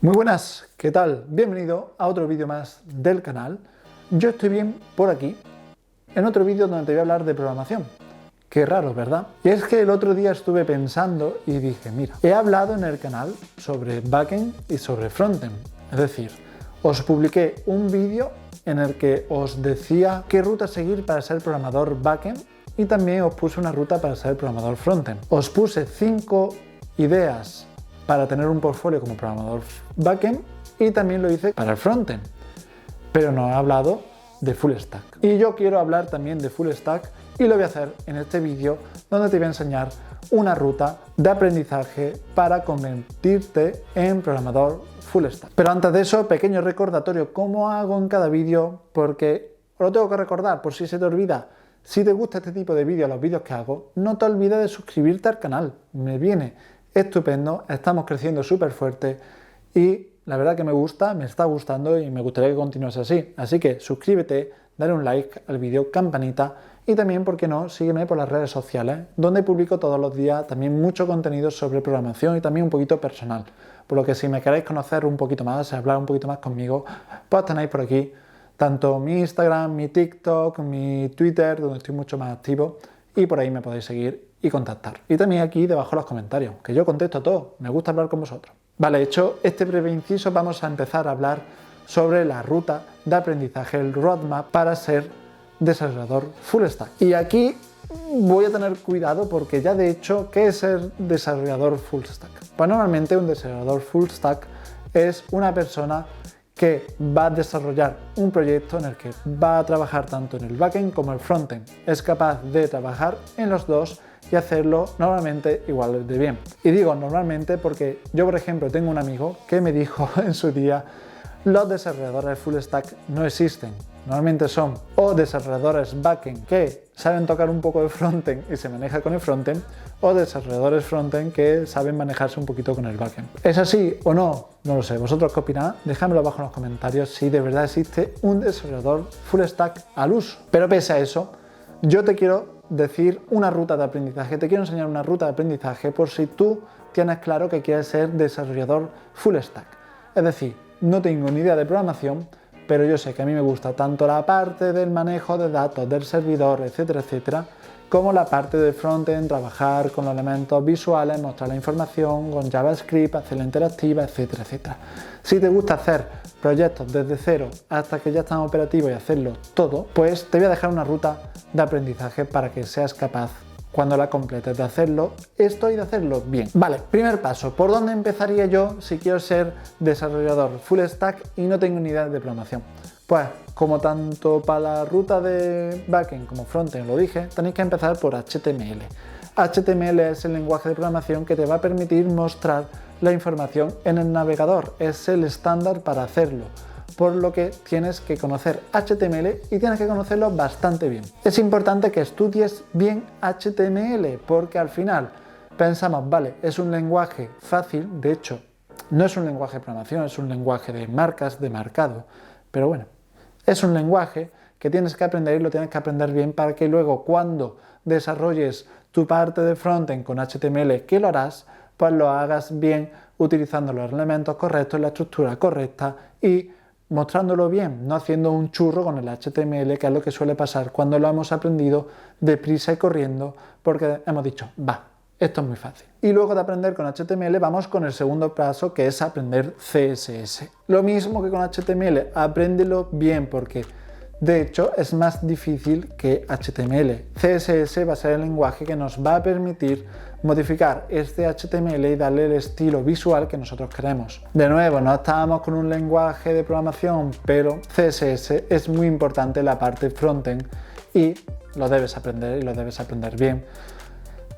Muy buenas, ¿qué tal? Bienvenido a otro vídeo más del canal. Yo estoy bien por aquí, en otro vídeo donde te voy a hablar de programación. Qué raro, ¿verdad? Y es que el otro día estuve pensando y dije, mira, he hablado en el canal sobre backend y sobre frontend. Es decir, os publiqué un vídeo en el que os decía qué ruta seguir para ser programador backend y también os puse una ruta para ser programador frontend. Os puse 5 ideas para tener un portfolio como programador backend y también lo hice para el frontend, pero no he hablado de full stack. Y yo quiero hablar también de full stack y lo voy a hacer en este vídeo donde te voy a enseñar una ruta de aprendizaje para convertirte en programador full stack. Pero antes de eso, pequeño recordatorio, como hago en cada vídeo, porque os lo tengo que recordar por si se te olvida. Si te gusta este tipo de vídeos, los vídeos que hago, no te olvides de suscribirte al canal. Me viene estupendo, estamos creciendo súper fuerte y la verdad que me gusta, me está gustando y me gustaría que continuase así. Así que suscríbete, dale un like al vídeo, campanita y también, ¿por qué no?, sígueme por las redes sociales, donde publico todos los días también mucho contenido sobre programación y también un poquito personal. Por lo que si me queréis conocer un poquito más, hablar un poquito más conmigo, pues tenéis por aquí tanto mi Instagram, mi TikTok, mi Twitter, donde estoy mucho más activo y por ahí me podéis seguir y contactar. Y también aquí debajo los comentarios, que yo contesto todo, me gusta hablar con vosotros. Vale, hecho este breve inciso, vamos a empezar a hablar sobre la ruta de aprendizaje, el roadmap para ser desarrollador full stack. Y aquí voy a tener cuidado porque ya de hecho, ¿qué es ser desarrollador full stack? Pues normalmente un desarrollador full stack es una persona que va a desarrollar un proyecto en el que va a trabajar tanto en el backend como el frontend. Es capaz de trabajar en los dos y hacerlo normalmente igual de bien. Y digo normalmente porque yo, por ejemplo, tengo un amigo que me dijo en su día: los desarrolladores full stack no existen. Normalmente son o desarrolladores backend que saben tocar un poco de frontend y se maneja con el frontend, o desarrolladores frontend que saben manejarse un poquito con el backend. ¿Es así o no? No lo sé. ¿Vosotros qué opináis? Dejadmelo abajo en los comentarios si de verdad existe un desarrollador full stack al uso. Pero pese a eso, yo te quiero decir una ruta de aprendizaje, te quiero enseñar una ruta de aprendizaje por si tú tienes claro que quieres ser desarrollador full stack. Es decir, no tengo ni idea de programación, pero yo sé que a mí me gusta tanto la parte del manejo de datos, del servidor, etcétera, etcétera, como la parte de frontend, trabajar con los elementos visuales, mostrar la información con JavaScript, hacerla interactiva, etcétera, etcétera. Si te gusta hacer proyectos desde cero hasta que ya están operativos y hacerlo todo, pues te voy a dejar una ruta de aprendizaje para que seas capaz, cuando la completes, de hacerlo esto y de hacerlo bien. Vale, primer paso, ¿por dónde empezaría yo si quiero ser desarrollador full stack y no tengo ni idea de programación? Pues, como tanto para la ruta de backend como frontend lo dije, tenéis que empezar por HTML. HTML es el lenguaje de programación que te va a permitir mostrar la información en el navegador, es el estándar para hacerlo, por lo que tienes que conocer HTML y tienes que conocerlo bastante bien. Es importante que estudies bien HTML porque al final pensamos, vale, es un lenguaje fácil, de hecho no es un lenguaje de programación, es un lenguaje de marcas, de marcado, pero bueno, es un lenguaje que tienes que aprender y lo tienes que aprender bien para que luego cuando desarrolles tu parte de frontend con HTML, que lo harás, pues lo hagas bien utilizando los elementos correctos, la estructura correcta y mostrándolo bien, no haciendo un churro con el HTML, que es lo que suele pasar cuando lo hemos aprendido deprisa y corriendo porque hemos dicho, va, esto es muy fácil. Y luego de aprender con HTML vamos con el segundo paso, que es aprender CSS. Lo mismo que con HTML, apréndelo bien porque de hecho es más difícil que HTML. CSS va a ser el lenguaje que nos va a permitir modificar este HTML y darle el estilo visual que nosotros queremos. De nuevo, no estábamos con un lenguaje de programación, pero CSS es muy importante en la parte frontend y lo debes aprender y lo debes aprender bien.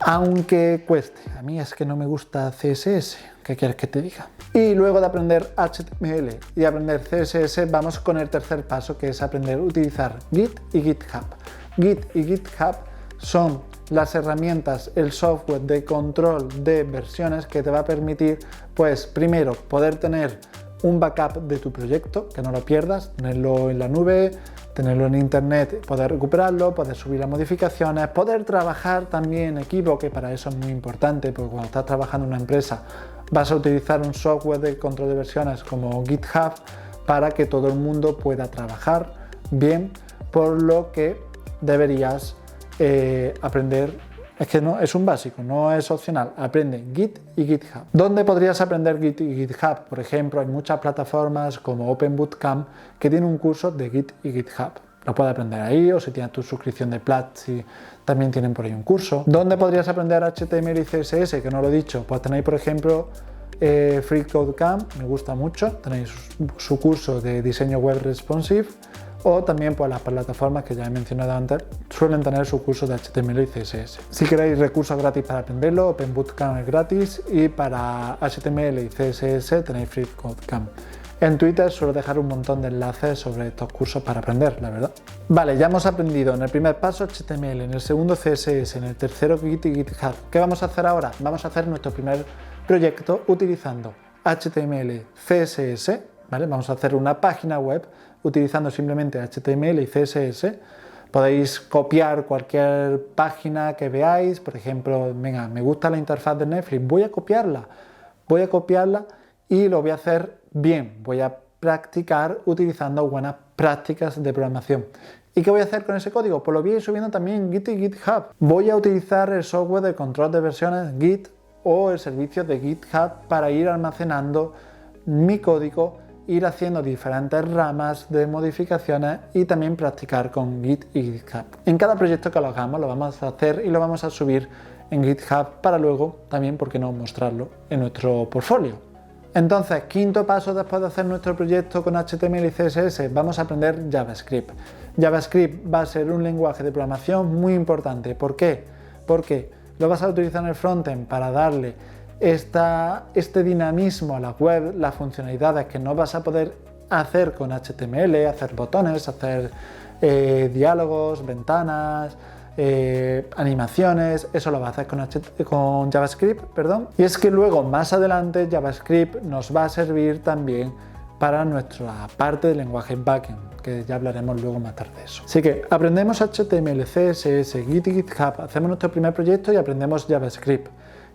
Aunque cueste, a mí es que no me gusta CSS, ¿qué quieres que te diga? Y luego de aprender HTML y aprender CSS vamos con el tercer paso, que es aprender a utilizar Git y GitHub. Git y GitHub son las herramientas, el software de control de versiones que te va a permitir, pues primero, poder tener un backup de tu proyecto, que no lo pierdas, tenerlo en la nube, tenerlo en internet, poder recuperarlo, poder subir las modificaciones, poder trabajar también en equipo, que para eso es muy importante, porque cuando estás trabajando en una empresa vas a utilizar un software de control de versiones como GitHub para que todo el mundo pueda trabajar bien, por lo que deberías aprender. Es que no es un básico, no es opcional. Aprende Git y GitHub. ¿Dónde podrías aprender Git y GitHub? Por ejemplo, hay muchas plataformas como Open Bootcamp que tienen un curso de Git y GitHub. Lo puedes aprender ahí, o si tienes tu suscripción de Platzi, también tienen por ahí un curso. ¿Dónde podrías aprender HTML y CSS? Que no lo he dicho. Pues tenéis, por ejemplo, FreeCodeCamp, me gusta mucho. Tenéis su curso de diseño web responsive. O también pues, las plataformas que ya he mencionado antes suelen tener su curso de HTML y CSS. Si queréis recursos gratis para aprenderlo, Open Bootcamp es gratis, y para HTML y CSS tenéis FreeCodeCamp. En Twitter suelo dejar un montón de enlaces sobre estos cursos para aprender, la verdad. Vale, ya hemos aprendido en el primer paso HTML, en el segundo CSS, en el tercero Git y GitHub. ¿Qué vamos a hacer ahora? Vamos a hacer nuestro primer proyecto utilizando HTML, CSS, ¿vale? Vamos a hacer una página web utilizando simplemente HTML y CSS. Podéis copiar cualquier página que veáis, por ejemplo, venga, me gusta la interfaz de Netflix, voy a copiarla y lo voy a hacer bien, voy a practicar utilizando buenas prácticas de programación. ¿Y qué voy a hacer con ese código? Pues lo voy a ir subiendo también en Git y GitHub. Voy a utilizar el software de control de versiones Git o el servicio de GitHub para ir almacenando mi código, ir haciendo diferentes ramas de modificaciones y también practicar con Git y GitHub. En cada proyecto que lo hagamos lo vamos a hacer y lo vamos a subir en GitHub para luego también, ¿por qué no?, mostrarlo en nuestro portfolio. Entonces, quinto paso después de hacer nuestro proyecto con HTML y CSS, vamos a aprender JavaScript. JavaScript va a ser un lenguaje de programación muy importante. ¿Por qué? Porque lo vas a utilizar en el frontend para darle este dinamismo a la web, las funcionalidades que no vas a poder hacer con HTML, hacer botones, hacer diálogos, ventanas, animaciones. Eso lo va a hacer con JavaScript, perdón. Y es que luego, más adelante, JavaScript nos va a servir también para nuestra parte del lenguaje backend, que ya hablaremos luego más tarde de eso. Así que aprendemos HTML, CSS, Git y GitHub, hacemos nuestro primer proyecto y aprendemos JavaScript.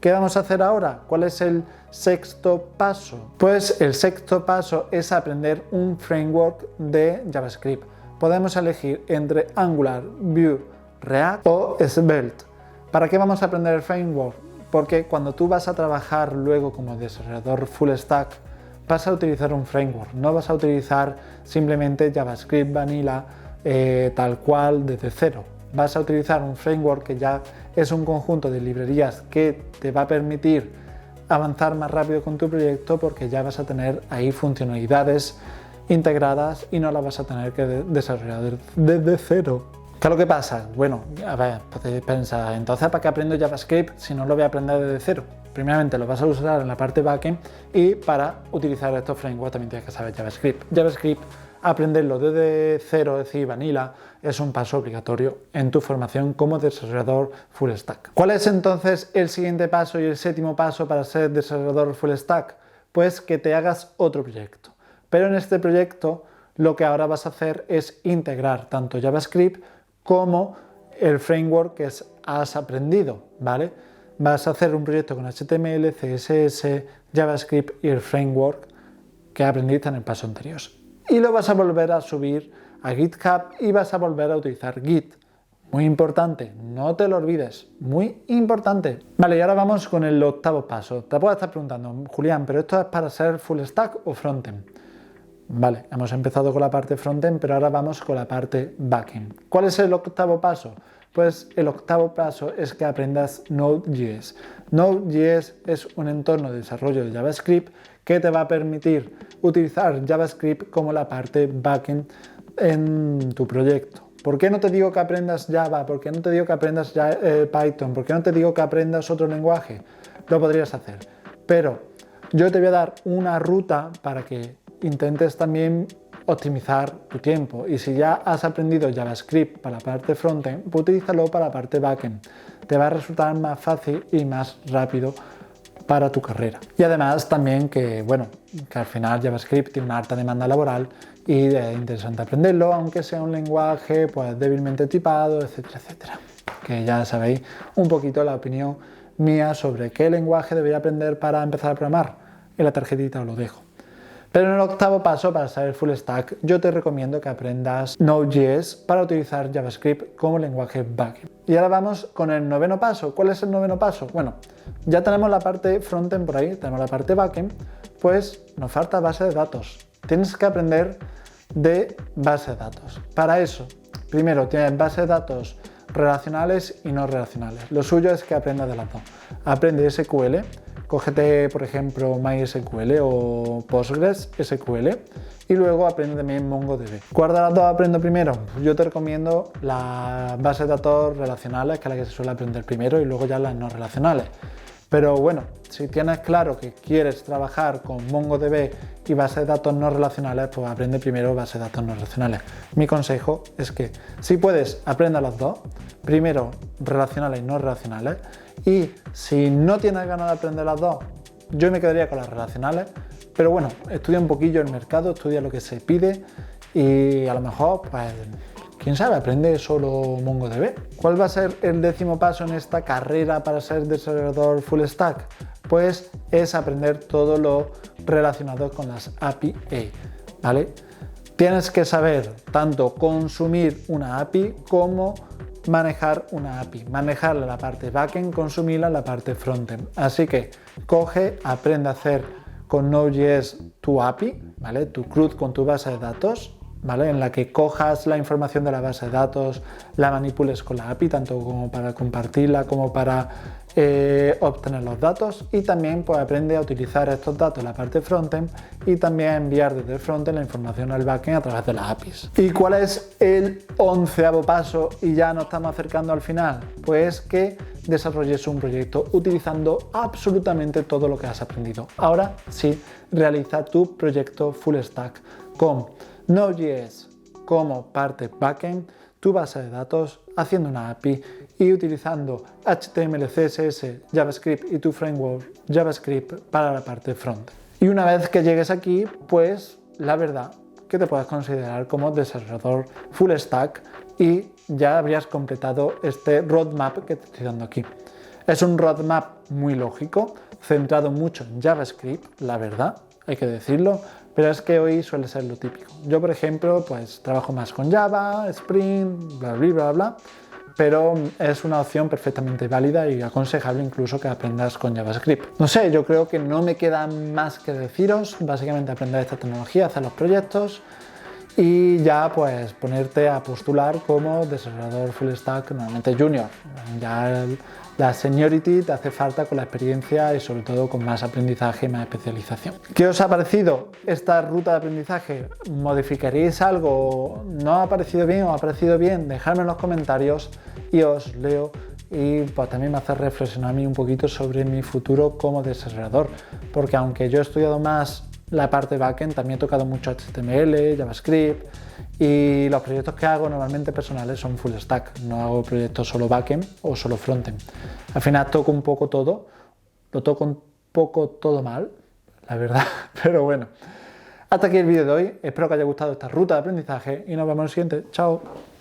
¿Qué vamos a hacer ahora? ¿Cuál es el sexto paso? Pues el sexto paso es aprender un framework de JavaScript. Podemos elegir entre Angular, Vue, React o Svelte. ¿Para qué vamos a aprender el framework? Porque cuando tú vas a trabajar luego como desarrollador full stack, vas a utilizar un framework, no vas a utilizar simplemente JavaScript vanilla tal cual desde cero. Vas a utilizar un framework que ya es un conjunto de librerías que te va a permitir avanzar más rápido con tu proyecto, porque ya vas a tener ahí funcionalidades integradas y no las vas a tener que desarrollar desde cero. ¿Qué es lo que pasa? Bueno, a ver, podéis pensar, entonces ¿para qué aprendo JavaScript si no lo voy a aprender desde cero? Primeramente lo vas a usar en la parte backend, y para utilizar estos frameworks también tienes que saber JavaScript. JavaScript, aprenderlo desde cero, es decir, vanilla, es un paso obligatorio en tu formación como desarrollador full stack. ¿Cuál es entonces el siguiente paso y el séptimo paso para ser desarrollador full stack? Pues que te hagas otro proyecto. Pero en este proyecto lo que ahora vas a hacer es integrar tanto JavaScript como el framework que has aprendido, ¿vale? Vas a hacer un proyecto con HTML, CSS, JavaScript y el framework que aprendiste en el paso anterior. Y lo vas a volver a subir a GitHub y vas a volver a utilizar Git. Muy importante, no te lo olvides, muy importante. Vale, y ahora vamos con el octavo paso. Te puedes estar preguntando, Julián, ¿pero esto es para ser full stack o frontend? Vale, hemos empezado con la parte frontend, pero ahora vamos con la parte backend. ¿Cuál es el octavo paso? Pues el octavo paso es que aprendas Node.js. Node.js es un entorno de desarrollo de JavaScript que te va a permitir utilizar JavaScript como la parte backend en tu proyecto. ¿Por qué no te digo que aprendas Java? ¿Por qué no te digo que aprendas Python? ¿Por qué no te digo que aprendas otro lenguaje? Lo podrías hacer, pero yo te voy a dar una ruta para que intentes también optimizar tu tiempo, y si ya has aprendido JavaScript para la parte frontend, pues utilízalo para la parte backend. Te va a resultar más fácil y más rápido para tu carrera. Y además también que, bueno, que al final JavaScript tiene una alta demanda laboral y es interesante aprenderlo, aunque sea un lenguaje pues débilmente tipado, etcétera, etcétera. Que ya sabéis un poquito la opinión mía sobre qué lenguaje debería aprender para empezar a programar. En la tarjetita os lo dejo. Pero en el octavo paso, para ser full stack, yo te recomiendo que aprendas Node.js para utilizar JavaScript como lenguaje backend. Y ahora vamos con el noveno paso. ¿Cuál es el noveno paso? Bueno, ya tenemos la parte frontend por ahí, tenemos la parte backend, pues nos falta base de datos. Tienes que aprender de base de datos. Para eso, primero tienes base de datos relacionales y no relacionales. Lo suyo es que aprendas de las dos. Aprende SQL. Cógete, por ejemplo, MySQL o PostgreSQL y luego aprende también MongoDB. ¿Cuál de las dos aprendo primero? Yo te recomiendo la base de datos relacionales, que es la que se suele aprender primero, y luego ya las no relacionales. Pero bueno, si tienes claro que quieres trabajar con MongoDB y base de datos no relacionales, pues aprende primero base de datos no relacionales. Mi consejo es que si puedes, aprenda las dos, primero relacionales y no relacionales, y si no tienes ganas de aprender las dos, yo me quedaría con las relacionales, pero bueno, estudia un poquillo el mercado, estudia lo que se pide y a lo mejor, pues, quién sabe, aprende solo MongoDB. ¿Cuál va a ser el décimo paso en esta carrera para ser desarrollador full stack? Pues es aprender todo lo relacionado con las API, ¿vale? Tienes que saber tanto consumir una API como manejar una API, manejarla la parte backend, consumirla la parte frontend. Así que coge, aprende a hacer con Node.js tu API, ¿vale? Tu CRUD con tu base de datos, ¿vale? En la que cojas la información de la base de datos, la manipules con la API, tanto como para compartirla como para obtener los datos, y también pues aprende a utilizar estos datos en la parte frontend y también a enviar desde el frontend la información al backend a través de las APIs. ¿Y cuál es el 11º paso? Y ya nos estamos acercando al final. Pues que desarrolles un proyecto utilizando absolutamente todo lo que has aprendido. Ahora sí, realiza tu proyecto full stack con Node.js como parte backend, tu base de datos, haciendo una API y utilizando HTML, CSS, JavaScript y tu framework JavaScript para la parte front. Y una vez que llegues aquí, pues la verdad que te puedes considerar como desarrollador full stack y ya habrías completado este roadmap que te estoy dando aquí. Es un roadmap muy lógico, centrado mucho en JavaScript, la verdad, hay que decirlo, pero es que hoy suele ser lo típico. Yo, por ejemplo, pues trabajo más con Java, Spring, bla, bla, bla, bla, pero es una opción perfectamente válida y aconsejable incluso que aprendas con JavaScript. No sé, yo creo que no me queda más que deciros, básicamente aprender esta tecnología, hacer los proyectos y ya pues ponerte a postular como desarrollador full stack, normalmente junior. Ya la seniority te hace falta con la experiencia y sobre todo con más aprendizaje y más especialización. ¿Qué os ha parecido esta ruta de aprendizaje? ¿Modificaréis algo? ¿No ha parecido bien o ha parecido bien? Dejadme en los comentarios y os leo, y pues también me hace reflexionar a mí un poquito sobre mi futuro como desarrollador, porque aunque yo he estudiado más la parte backend, también he tocado mucho HTML, JavaScript, y los proyectos que hago normalmente personales son full stack, no hago proyectos solo backend o solo frontend. Al final toco un poco todo, lo toco un poco todo mal, la verdad, pero bueno. Hasta aquí el vídeo de hoy, espero que haya gustado esta ruta de aprendizaje y nos vemos en el siguiente. Chao.